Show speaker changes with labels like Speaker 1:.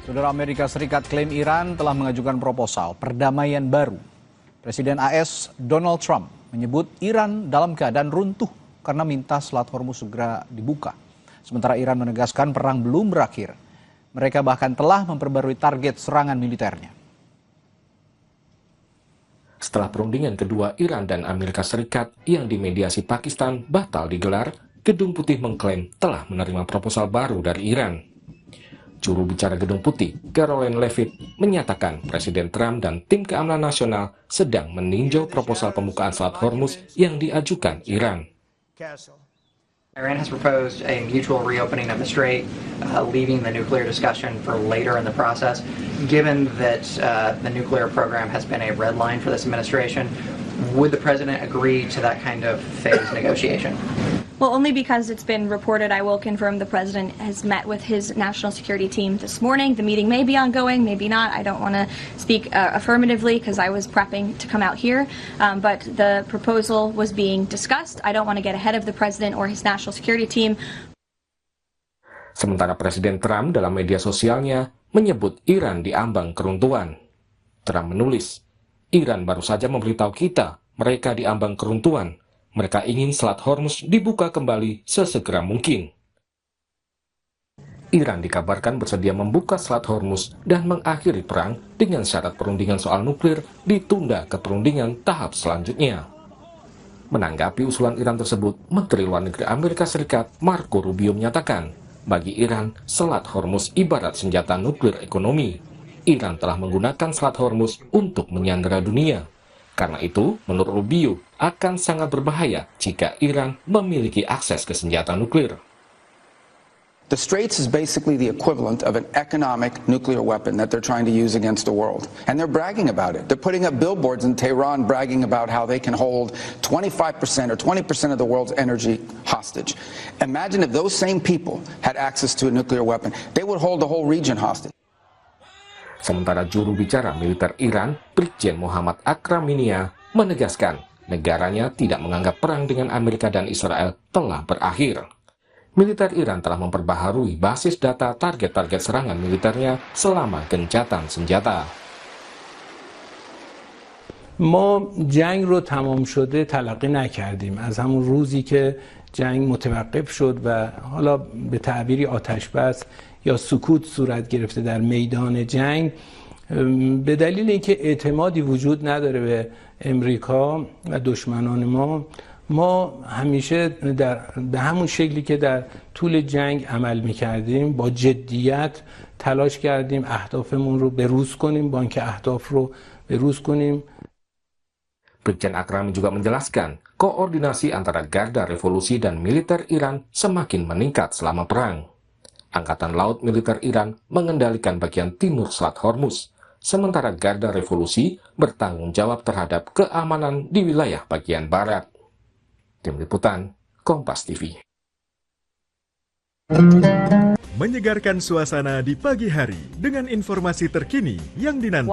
Speaker 1: Saudara, Amerika Serikat klaim Iran telah mengajukan proposal perdamaian baru. Presiden AS Donald Trump menyebut Iran dalam keadaan runtuh karena minta Selat Hormuz segera dibuka. Sementara Iran menegaskan perang belum berakhir. Mereka bahkan telah memperbarui target serangan militernya.
Speaker 2: Setelah perundingan kedua Iran dan Amerika Serikat yang dimediasi Pakistan batal digelar, Gedung Putih mengklaim telah menerima proposal baru dari Iran. Juru bicara Gedung Putih, Caroline Leavitt, menyatakan Presiden Trump dan tim keamanan nasional sedang meninjau proposal pembukaan Selat Hormuz yang diajukan Iran.
Speaker 3: Iran has proposed a mutual reopening of the strait, leaving the nuclear discussion for later in the process. Given that the nuclear program has been a red line for this administration, would the president agree to that kind of phased negotiation?
Speaker 4: Well, only because it's been reported. I will confirm the president has met with his national security team this morning. The meeting may be ongoing, maybe not. I don't want to speak affirmatively because I was prepping to come out here. But the proposal was being discussed. I don't want to get ahead of the president or his national security team.
Speaker 2: Sementara Presiden Trump dalam media sosialnya menyebut Iran diambang keruntuhan. Trump menulis, Iran baru saja memberitahu kita mereka diambang keruntuhan. Mereka ingin Selat Hormuz dibuka kembali sesegera mungkin. Iran dikabarkan bersedia membuka Selat Hormuz dan mengakhiri perang dengan syarat perundingan soal nuklir ditunda ke perundingan tahap selanjutnya. Menanggapi usulan Iran tersebut, Menteri Luar Negeri Amerika Serikat Marco Rubio menyatakan, bagi Iran, Selat Hormuz ibarat senjata nuklir ekonomi. Iran telah menggunakan Selat Hormuz untuk menyandera dunia. Karena itu, menurut Rubio, akan sangat berbahaya jika Iran memiliki akses ke senjata nuklir.
Speaker 5: The Straits is basically the equivalent of an economic nuclear weapon that they're trying to use against the world. And they're bragging about it. They're putting up billboards in Tehran bragging about how they can hold 25% or 20% of the world's energy hostage. Imagine if those same people had access to a nuclear weapon. They would hold the whole region hostage.
Speaker 2: Sementara juru bicara militer Iran, Brigjen Muhammad Akraminia, menegaskan negaranya tidak menganggap perang dengan Amerika dan Israel telah berakhir. Militer Iran telah memperbaharui basis data target-target serangan militernya selama gencatan senjata.
Speaker 6: ما جنگ رو تمام شده تلقی نکردیم از همون روزی که جنگ متوقف شد و حالا به تعبیری آتش بس یا سکوت صورت گرفته در میدان جنگ به دلیل اینکه اعتمادی وجود نداره به امریکا و دشمنان ما همیشه به همون شکلی که در طول جنگ عمل میکردیم با جدیت تلاش کردیم اهدافمون رو بروز کنیم بانک اهداف رو بروز کنیم.
Speaker 2: Brigjen Akrami juga menjelaskan, koordinasi antara Garda Revolusi dan militer Iran semakin meningkat selama perang. Angkatan Laut militer Iran mengendalikan bagian timur Selat Hormuz, sementara Garda Revolusi bertanggung jawab terhadap keamanan di wilayah bagian barat. Tim Liputan, Kompas TV.
Speaker 7: Menyegarkan suasana di pagi hari dengan informasi terkini yang dinanti.